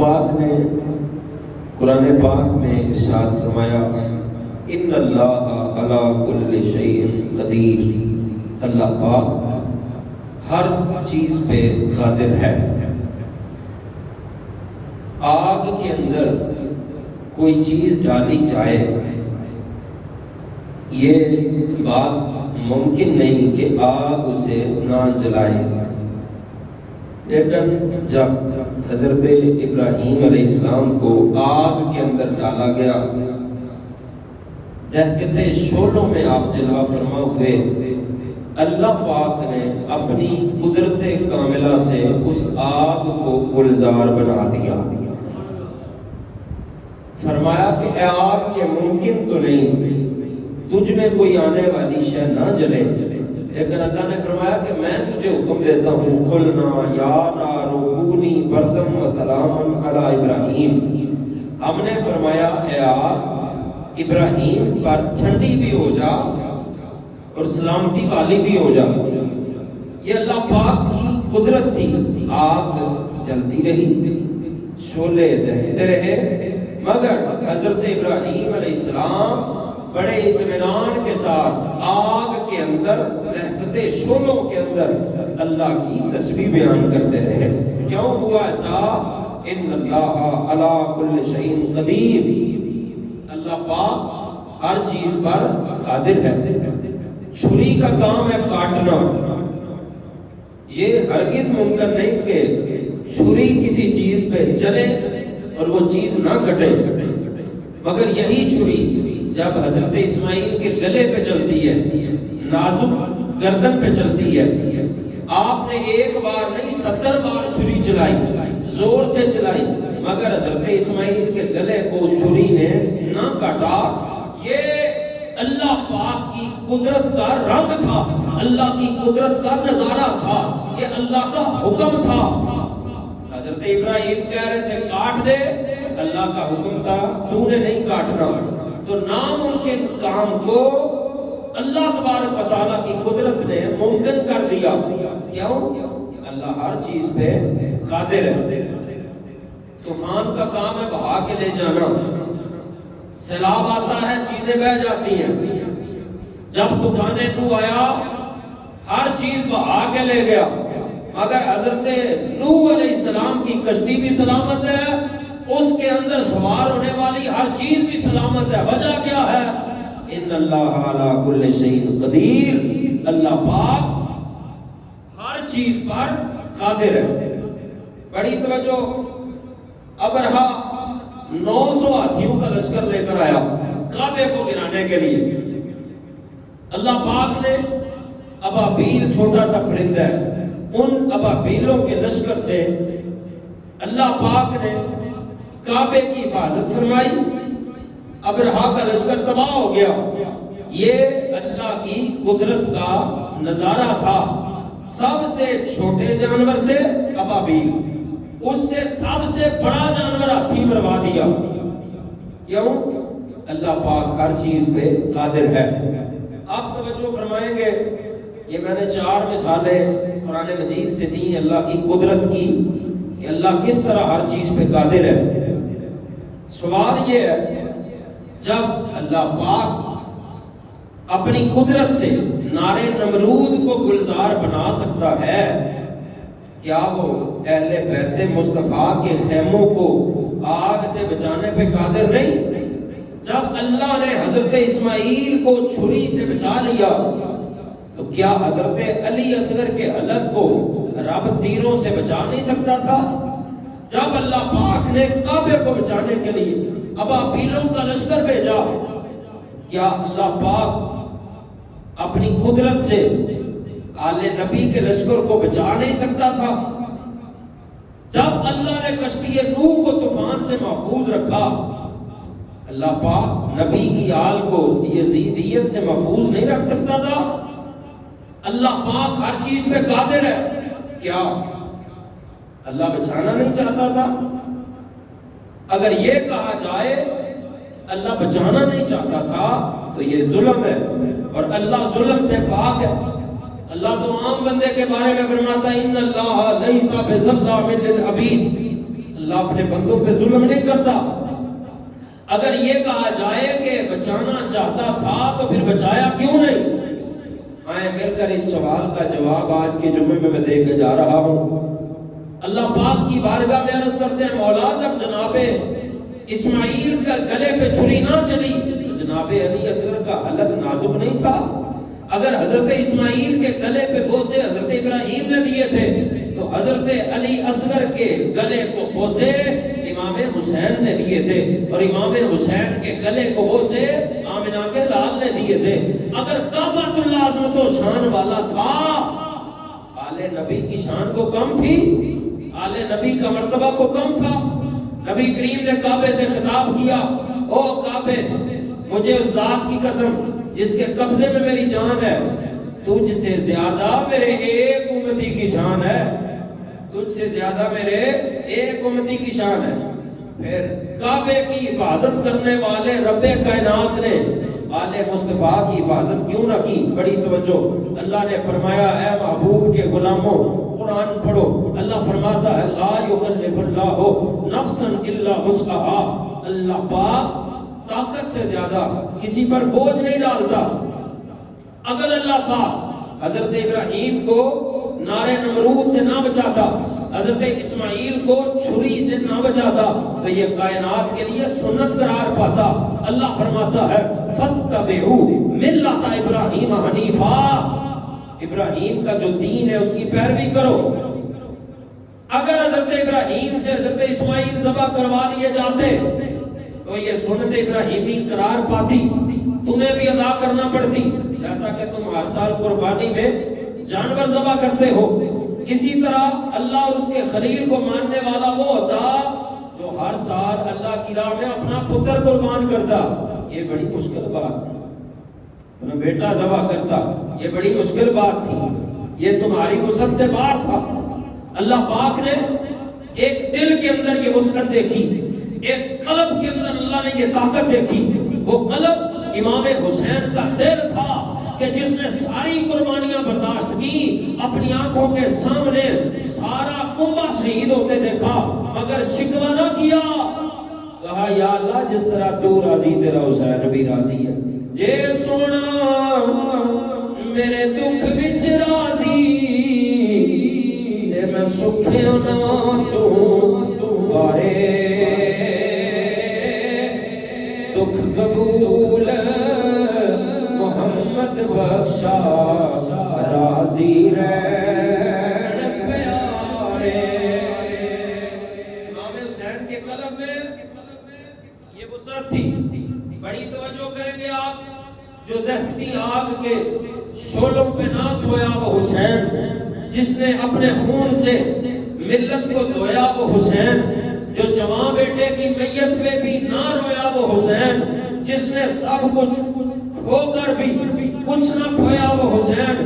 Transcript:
پاک نے قرآن پاک میں ارشاد فرمایا ان اللہ علی کل شیء قدیر، اللہ پاک ہر چیز پہ قادر ہے۔ آگ کے اندر کوئی چیز ڈالی جائے یہ بات ممکن نہیں کہ آگ اسے نہ جلائے، لیکن جب حضرت ابراہیم علیہ السلام کو آگ کے اندر ڈالا گیا، دہکتے شعلوں میں آپ جلا فرما ہوئے، اللہ پاک نے اپنی قدرت کاملہ سے اس آگ کو گلزار بنا دیا۔ فرمایا کہ اے آگ یہ ممکن تو نہیں تجھ میں کوئی آنے والی شے نہ جلے، لیکن اللہ نے فرمایا کہ میں تجھے حکم دیتا ہوں قلنا یا نار کونی بردم و سلاما علی ابراہیم، ہم نے فرمایا اے آگ ابراہیم پر ٹھنڈی بھی ہو جا اور سلامتی والی بھی ہو جا۔ یہ اللہ پاک کی قدرت تھی، آگ جلتی رہی، شعلے دہکتے رہے، مگر حضرت ابراہیم علیہ السلام بڑے اطمینان کے ساتھ آگ کے اندر دہکتے شعلوں کے اندر اللہ کی تسبیح بیان کرتے رہے۔ کیوں ہوا ایسا؟ ان اللہ علی کل شیء قدیر، اللہ پاک ہر چیز پر قادر ہے۔ چھری کا کام ہے کاٹنا، یہ ہرگز ممکن نہیں کہ چھری کسی چیز پہ چلے اور وہ چیز نہ کٹے، مگر یہی چھری جب حضرت اسماعیل کے گلے پہ چلتی ہے، نازک گردن پہ چلتی ہے، آپ نے ایک بار نہیں 70 بار چھری چلائی، زور سے چلائی، مگر حضرت اسماعیل کے گلے کو اس چھری نے نہ کاٹا۔ یہ اللہ پاک کی قدرت کا رنگ تھا، اللہ کی قدرت کا نظارہ تھا، یہ اللہ کا حکم تھا۔ حضرت ابراہیم کہہ رہے تھے کاٹ دے، اللہ کا حکم تھا تو نے نہیں کاٹنا، تو ناممکن کام کو اللہ تبارک و تعالیٰ کی قدرت نے ممکن کر دیا۔ کیوں؟ اللہ ہر چیز پہ قادر ہے۔ طوفان کا کام ہے بہا کے لے جانا، سیلاب آتا ہے چیزیں بہہ جاتی ہیں، جب طوفان نوح آیا ہر چیز بہا کے لے گیا، مگر حضرت نوح علیہ السلام کی کشتی بھی سلامت ہے، اس کے اندر سوار ہونے والی ہر چیز بھی سلامت ہے۔ وجہ کیا ہے؟ ان اللہ علی کل شیء قدیر، اللہ پاک ہر چیز پر قادر ہے۔ بڑی توجہ، ابرہا 900 ہاتھیوں کا لشکر لے کر آیا کعبے کو گرانے کے لیے۔ اللہ پاک نے ابابیل چھوٹا سا پرندہ ہے، ان ابابیلوں کے لشکر سے اللہ پاک نے کعبے کی حفاظت فرمائی، ابرہا کا لشکر تباہ ہو گیا۔ یہ اللہ کی قدرت کا نظارہ تھا۔ سب سے چھوٹے جانور سے ابابیل، اس سے سب سے بڑا جانور ہاتھی مروا دیا۔ کیوں؟ اللہ پاک ہر چیز پہ قادر ہے۔ اب توجہ فرمائیں گے، یہ میں نے 4 مثالیں قرآن مجید سے دی اللہ کی قدرت کی کہ اللہ کس طرح ہر چیز پہ قادر ہے۔ سوال یہ ہے، جب اللہ پاک اپنی قدرت سے نارے نمرود کو گلزار بنا سکتا ہے، کیا وہ اہل بیت مصطفیٰ کے خیموں کو آگ سے بچانے پہ قادر نہیں؟ جب اللہ نے حضرت اسماعیل کو چھری سے بچا لیا تو کیا حضرت علی اصغر کے حلق کو رب تیروں سے بچا نہیں سکتا تھا؟ جب اللہ پاک نے کعبے کو بچانے کے لیے ابابیلوں کا لشکر بھیجا، کیا اللہ پاک اپنی قدرت سے آل نبی کے لشکر کو بچا نہیں سکتا تھا؟ جب اللہ نے کشتی نوح کو طوفان سے محفوظ رکھا، اللہ پاک نبی کی آل کو یزیدیت سے محفوظ نہیں رکھ سکتا تھا؟ اللہ پاک ہر چیز پہ قادر ہے، کیا اللہ بچانا نہیں چاہتا تھا؟ اگر یہ کہا جائے اللہ بچانا نہیں چاہتا تھا تو یہ ظلم ہے، اور اللہ ظلم سے پاک ہے۔ اللہ تو عام بندے کے بارے میں فرماتا ہے ان اللہ لیس بظلام للعبید، اللہ اپنے بندوں پہ ظلم نہیں کرتا. اگر یہ کہا جائے کہ بچانا چاہتا تھا تو پھر بچایا کیوں نہیں؟ آئیں مل کر اس سوال کا جواب آج کے جمعے میں دے کے جا رہا ہوں. اللہ پاک کی بارگاہ میں عرض کرتے ہیں مولا جب جناب اسماعیل کا گلے پہ چھری نہ چلی تو جناب علی اصغر کا حلق نازک نہیں تھا؟ اگر حضرت اسماعیل کے گلے پہ بوسے حضرت ابراہیم نے دیے تھے تو حضرت علی اصغر کے گلے کو بوسے امام حسین نے دیے تھے اور امام حسین کے گلے کو بوسے آمنہ کے لال نے دیے تھے. اگر کعبۃ اللہ عظمت و شان والا تھا آل نبی کی شان کو کم تھی؟ آل نبی کا مرتبہ کو کم تھا؟ نبی کریم نے کعبے سے خطاب کیا او کعبے مجھے اس ذات کی قسم جس کے قبضے میں میری جان ہے تجھ سے زیادہ میرے ایک امتی کی شان ہے. تجھ سے زیادہ میرے ایک امتی کی شان ہے. پھر کعبے کی حفاظت کرنے والے رب کائنات نے آل مصطفیٰ کی حفاظت کیوں نہ کی؟ بڑی توجہ. اللہ نے فرمایا اے محبوب کے غلاموں قرآن پڑھو. اللہ فرماتا ہے لا یکلف اللہ نفسا الا وسعها. اللہ پاک طاقت سے زیادہ کسی پر بوجھ نہیں ڈالتا. اگر اللہ پاک حضرت ابراہیم کو نارے نمرود سے نہ بچاتا حضرت اسماعیل کو چھری سے نہ بچاتا تو یہ کائنات کے لیے سنت قرار پاتا. اللہ فرماتا ہے فَاتَّبِعُوا مِلَّةَ إِبْرَاهِيمَ حَنِيفًا. ابراہیم کا جو دین ہے اس کی پیروی کرو. اگر حضرت ابراہیم سے حضرت اسماعیل ذبح کروا لیے جاتے تو یہ سنت ابراہیمی قرار پاتی, تمہیں بھی ادا کرنا پڑتی. جیسا کہ تم ہر سال قربانی میں جانور ذبح کرتے ہو اسی طرح اللہ اور اس کے خلیل کو ماننے والا وہ ہوتا جو ہر سال اللہ کی راہ میں اپنا پتر قربان کرتا. یہ بڑی مشکل بات تھی. اپنا بیٹا ذبح کرتا یہ بڑی مشکل بات تھی. یہ تمہاری وسعت سے باہر تھا. اللہ پاک نے ایک دل کے اندر یہ وسعت دیکھی, ایک قلب کے اندر اللہ نے یہ طاقت دیکھی. وہ قلب امام حسین کا دل تھا کہ جس نے ساری قربانیاں برداشت کی, اپنی آنکھوں کے سامنے سارا کنبہ شہید ہوتے دیکھا مگر شکوہ نہ کیا. کہا یا اللہ جس طرح تو راضی تیرا حسین بھی راضی ہے. جے سونا میرے دکھ وچ راضی تے میں سکھیاں نہ تو بارے دکھ قبول محمد بخشا راضی رہن پیارے. امام حسین کے قلب میں یہ وسعت تھی. بڑی توجہ کریں گے آپ. جو دہتی آگ کے شعلوں پہ نہ سویا وہ حسین, جس نے اپنے خون سے ملت کو دھویا وہ حسین, جو جوان بیٹے کی میت پہ بھی نہ رویا وہ حسین, جس نے سب کچھ کھو کر بھی کچھ نہ کھویا وہ حسین.